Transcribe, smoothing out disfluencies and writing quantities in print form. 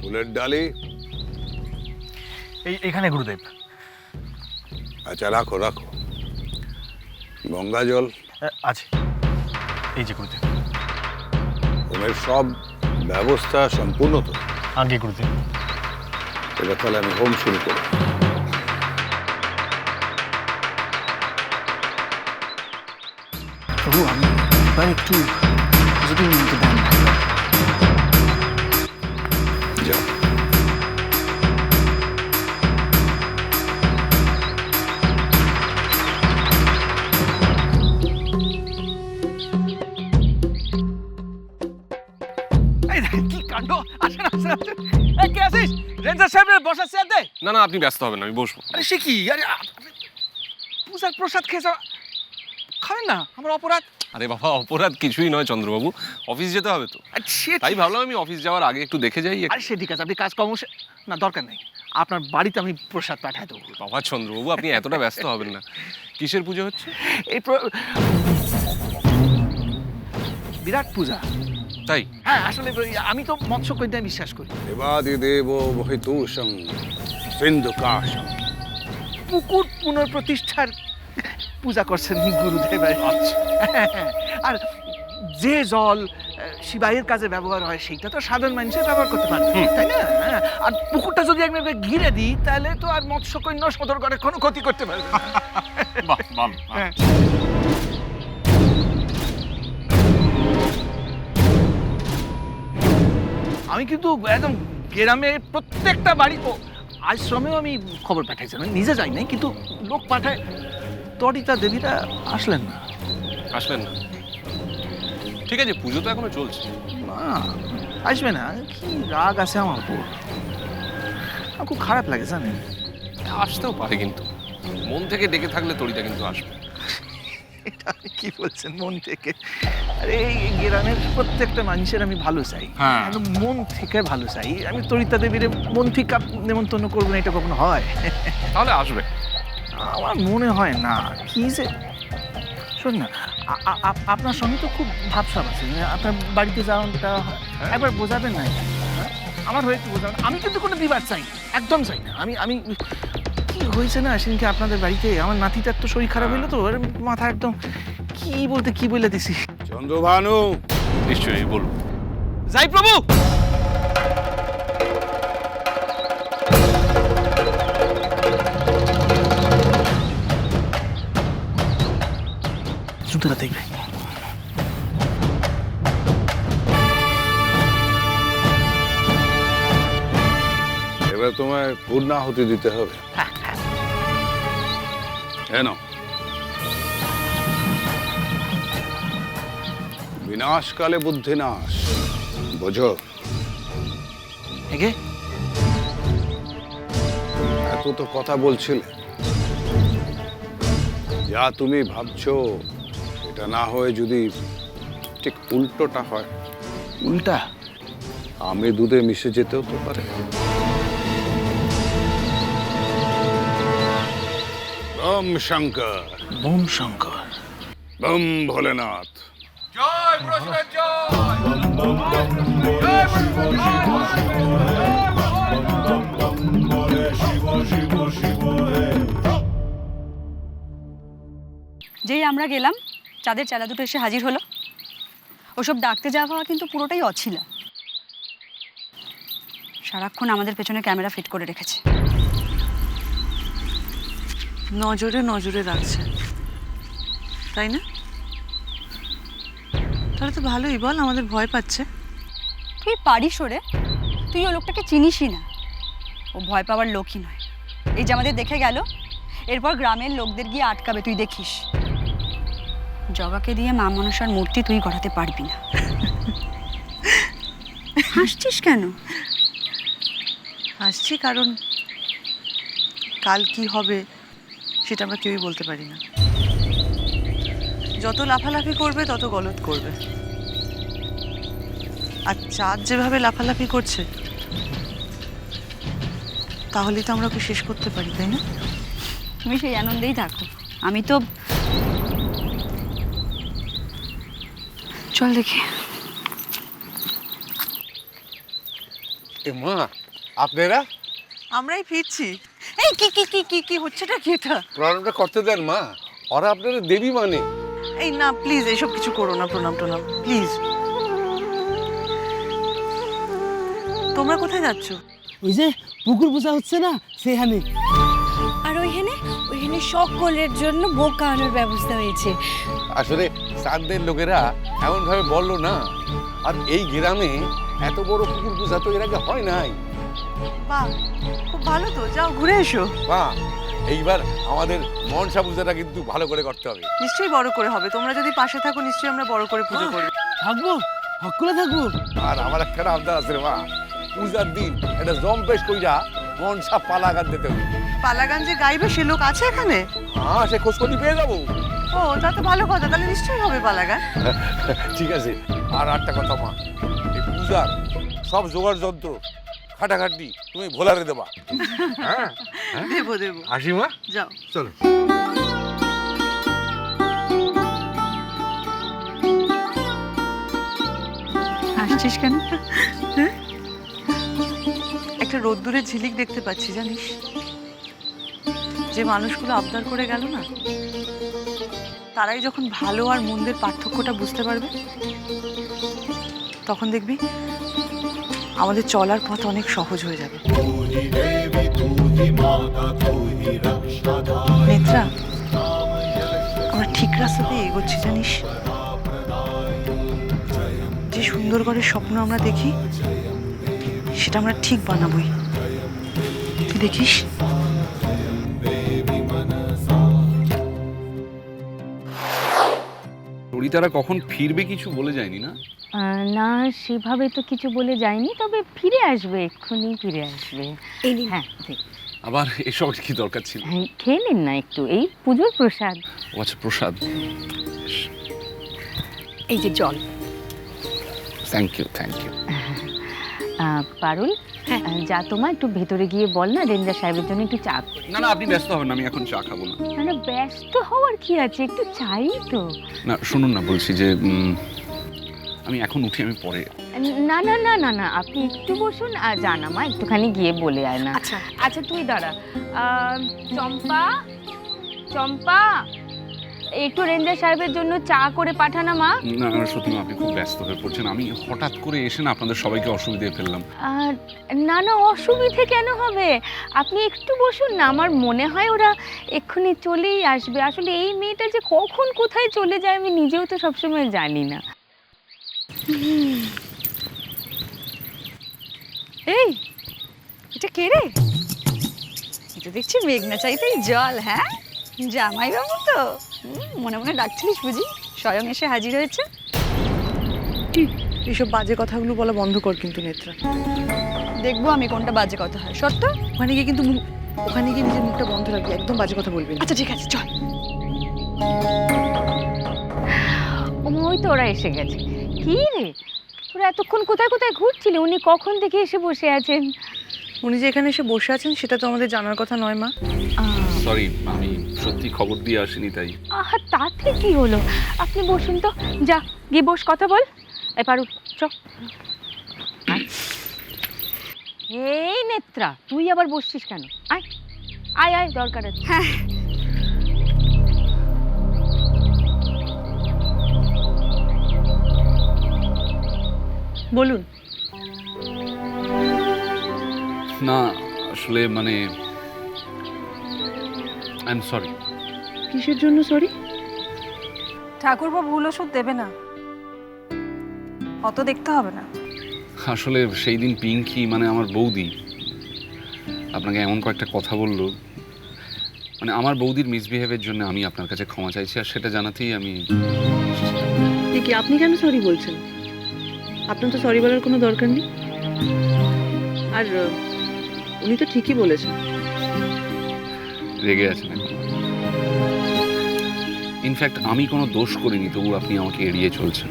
ফুলের ডালি এইখানে গুরুদেব। আচ্ছা, রাখো রাখো। গঙ্গা জল আছে, এই যে গুরুদেব। হোমের সব ব্যবস্থা সম্পূর্ণ তো? আগে গুরুদেব। এবার তাহলে আমি হোম শুরু করি। প্রভু, আমি এবার একটু যদি নিতে দেন। যাও। এই দেখেন কি কাণ্ড! আসেন আসেন আসেন। এই কে আছিস? রেঞ্জার সাহেবের বসার চেয়ার দে। না না, আপনি ব্যস্ত হবেন না, আমি বসবো। আরে সে কি? আরে পূজার প্রসাদ খেয়ে যাও। খাবেন না? আমার অপরাধ। আরে বাবা, অপরাধ কিছুই নয় চন্দ্রবাবু, অফিস যেতে হবে তো, আর সে তাই ভাবলাম আমি অফিস যাওয়ার আগে একটু দেখে যাই। আরে সে ঠিক আছে, আপনি কাজকর্ম না দরকার নেই। আপনার বাড়িতে আমি প্রসাদ পাঠাই দেবো। বাবা চন্দ্রবাবু, আপনি এতটা ব্যস্ত হবেন না। কিসের পুজো হচ্ছে? এই বিরাট পূজা। তাই? হ্যাঁ, আসলে আমি তো মৎস্য কন্যায় বিশ্বাস করি। দেবাদি দেব মহিতূষং সিন্ধু কাশং। পুকুর পুনঃপ্রতিষ্ঠার পূজা করছেন গুরুদেব। আচ্ছা। আর যে জল শিবাইয়ের কাজে ব্যবহার হয় সেইটা তো সাধারণ মানুষের ব্যবহার করতে পারে, তাই না? আর পুকুরটা যদি একবার ঘিরে দিই তাহলে তো আর মৎস্যকন্যা সদরগড়ের কোনো ক্ষতি করতে পারবে না। বাহ, ভালো। হ্যাঁ। আমি কিন্তু একদম গ্রামের প্রত্যেকটা বাড়ি আশ্রমেও আমি খবর পাঠাইছি। আমি নিজে যাই নাই, কিন্তু লোক পাঠায়। তরিতা দেবীরা আসলেন না। আসলেন না? ঠিক আছে, পুজো তো এখনো চলছে। না, আসবে না। কি রাগ আছে আমার উপর! আমার খুব খারাপ লাগে, জানেন? আসতেও পারে, কিন্তু মন থেকে ডেকে থাকলে তরিতা কিন্তু আসবে। এটা আপনি কি বলছেন মন থেকে? আরে এই গ্রামের প্রত্যেকটা মানুষের আমি ভালো চাই, হ্যাঁ। একদম মন থেকে ভালো চাই। আমি তরিতা দেবীর মন থেকে নেমন্তন্ন করবো না, এটা কখনো হয়? তাহলে আসবে। আমার মনে হয় না। কি যে শোন না, আপনার সঙ্গে তো খুব ভাবসাব আছে। আপনার বাড়িতে যাওয়াটা একবার বোঝাবেন না? আমার হয়ে একটু বোঝাবেন। আমি কিন্তু কোনো বিবাদ চাই না, একদম চাই না। আমি কি হয়েছে না সেদিনকে আপনাদের বাড়িতে আমার নাতিটার তো শরীর খারাপ হইলো, তো ওর মাথা একদম কি বলতে কি বলে দিছি। চন্দ্রভানু, নিশ্চয়ই বলবো। যাই প্রভু। জুতোটা দেখবে। এবার তোমায় পূর্ণাহুতি দিতে হবে। কেন? বিনাশকালে বুদ্ধি নাশ, বোঝো? এগে এত তো কথা বলছিলে, যা তুমি ভাবছো এটা না হয়ে যদি ঠিক উল্টোটা হয়, উল্টা? আমি দুধে মিশে যেতেও তো পারে। বম শঙ্কর, বোম শঙ্কর, বম ভোলেনাথ। যেই আমরা গেলাম, চাঁদের চালা দুটো এসে হাজির হলো। ওসব ডাকতে যাওয়া কিন্তু পুরোটাই অছিলা। সারাক্ষণ আমাদের পেছনে ক্যামেরা ফিট করে রেখেছে। নজরে নজরে রাখছে, তাই না? তাহলে তো ভালোই, বল আমাদের ভয় পাচ্ছে। তুই পারিস ওরে? তুই ও লোকটাকে চিনিসই না। ও ভয় পাওয়ার লোকই নয়। এই যে আমাদের দেখে গেল, এরপর গ্রামের লোকদের গিয়ে আটকাবে, তুই দেখিস। জগাকে দিয়ে মা মনসার মূর্তি তুই গড়াতে পারবি না। হাসছিস কেন? হাসছি কারণ কাল কি হবে সেটা আমরা কেউই বলতে পারি না। যত লাফালাফি করবে তত গলদ করবে। আর চাঁদ যেভাবে লাফালাফি করছে তাহলেই তো আমরা ওকে শেষ করতে পারি, তাই না? তুমি সেই আনন্দেই থাকো। আমি তো চল দেখি। এ মা, আপনারা আমরাই ফিরছি। এই কি কি কি কি কি হচ্ছেটা কি এটা? প্রণামটা করতে দেন মা, ওরা আপনারা দেবী মানে। এই না প্লিজ এসব কিছু করো না, প্রণাম টনাম প্লিজ। তোমরা কোথায় যাচ্ছ? ওই যে পুকুর পূজা হচ্ছে না সেখানে। আর ওইখানে সকলের জন্য ভোগ খাওয়ানোর ব্যবস্থা হয়েছে। আসলে চাঁদের লোকেরা এমন ভাবে বললো না, আর এই গ্রামে এত বড় পুকুর পূজা তো এর আগে হয় নাই। বাহ, খুব ভালো তো, যাও ঘুরে এসো। মা, এইবার আমাদের মনসা পূজাটা কিন্তু ভালো করে করতে হবে। নিশ্চয়ই বড় করে হবে, তোমরা যদি পাশে থাকো নিশ্চয়ই আমরা বড় করে পুজো করব। থাকবো, হক করে থাকবো। আর আমার একটা আবদার আছে রে মা, পূজার দিন এটা জম্পেশ কইরা মনসা পালা গান দিতে হবে। পালা গান যে গাইবে সে লোক আছে এখানে? হ্যাঁ, সে খোঁজ করে পেয়ে যাবো। ও তা তো ভালো কথা, তাহলে নিশ্চয়ই হবে পালা গান। ঠিক আছে, আর একটা কথা মা, এই পূজার সব জোগাড় যন্ত্র খাটাখাটি তুমি ভোলারে দেবা। হ্যাঁ, দেবো দেবো, আসি মা, যাও। চলো। আসছিস কেন? একটা রোদ্দুরের ঝিলিক দেখতে পাচ্ছি জানিস, যে মানুষগুলো আবদার করে গেল না, তারাই যখন ভালো আর মন্দের পার্থক্যটা বুঝতে পারবে, তখন দেখবি আমাদের চলার পথ অনেক সহজ হয়ে যাবে। নেত্রা, আমরা ঠিক রাস্তাতে এগোচ্ছি জানিস। যে সুন্দর করে স্বপ্ন আমরা দেখি সেটা আমরা ঠিক বানাবোই, তুই দেখিস। ললিতারা কখন ফিরবে কিছু বলে যায়নি না? না সেভাবে তো কিছু বলে যায়নি, তবে ফিরে আসবে, এক্ষুনি ফিরে আসবে। হ্যাঁ ঠিক। আবার এসব কি দরকার ছিল? হ্যাঁ, খেয়ে নিন না একটু, এই পুজোর প্রসাদ। ও আচ্ছা, প্রসাদ। এই যে জল। Thank you, thank you. Parul, যা তোমার একটু ভেতরে গিয়ে বল না রেঞ্জার সাহেবের জন্য একটু চা। না না, আপনি ব্যস্ত হবেন না, আমি এখন চা খাবো না। না ব্যস্ত হওয়ার কি আছে, একটু চাই তো। না শুনুন না, বলছি যে আমি এখন উঠি, আমি পরে। না না না না না, আপনি একটু বসুন আর জানা মা একটুখানি গিয়ে বলে আয় না। আচ্ছা আচ্ছা তুই দাঁড়া। চম্পা, চম্পা একটু রেঞ্জার সাহেবের জন্য চা করে পাঠানা মা। না না সত্যি, আপনি খুব ব্যস্ত হয়ে পড়ছেন, আমি হঠাৎ করে এসে না আপনাদের সবাইকে অসুবিধায় ফেললাম। না না, অসুবিধে কেন হবে, আপনি একটু বসুন না, আমার মনে হয় ওরা এক্ষুনি চলেই আসবে। আসলে এই মেয়েটা যে কখন কোথায় চলে যায় আমি নিজেও তো সবসময় জানি না। এই এটা কে রে? এটা দেখছি মেঘনা চাইতেই জল। হ্যাঁ, জামাই বাবু তো মনে মনে ডাকছিলিস বুঝি, স্বয়ং এসে হাজির হয়েছে। কি এইসব বাজে কথাগুলো বলা বন্ধ কর কিন্তু নেত্রা। দেখবো আমি কোনটা বাজে কথা হয়। সত্য ওখানে গিয়ে কিন্তু ওখানে গিয়ে নিজের মুখটা বন্ধ রাখবি, একদম বাজে কথা বলবি না। আচ্ছা ঠিক আছে, চল। ওই তো ওরা এসে গেছে। কি রে তোরা এতক্ষণ কোথায় কোথায় ঘুরছিলি? উনি কখন থেকে এসে বসে আছেন? উনি যে এখানে এসে বসে আছেন সেটা তো আমাদের জানার কথা নয় মা। সরি, আমি সত্যি খবর দিয়ে আসিনি তাই। আহা তাতে কি হলো, আপনি বসুন তো, যা গিয়ে বস, কথা বল। এই পারু চ। এই নেত্রা, তুই আবার বসছিস কেন? আয় আয় আয়, দরকার আছে। হ্যাঁ বলুন। না আসলে মানে আই এম সরি। কিসের জন্য সরি? ঠাকুরপো ভুল ওষুধ দেবে না, অত দেখতে হবে না। আসলে সেই দিন পিঙ্কি মানে আমার বৌদি আপনাকে এমন কয়েকটা কথা বললো, মানে আমার বৌদির মিসবিহেভের জন্য আমি আপনার কাছে ক্ষমা চাইছি, আর সেটা জানাতেই আমি। কি আপনি কেন সরি বলছেন? আপনার তো সরি বলার কোনো দরকার নেই। আর উনি তো ঠিকই বলেছেন। রেগে আছেন এখন? ইনফ্যাক্ট আমি কোনো দোষ করিনি, তবু আপনি আমাকে এড়িয়ে চলছেন।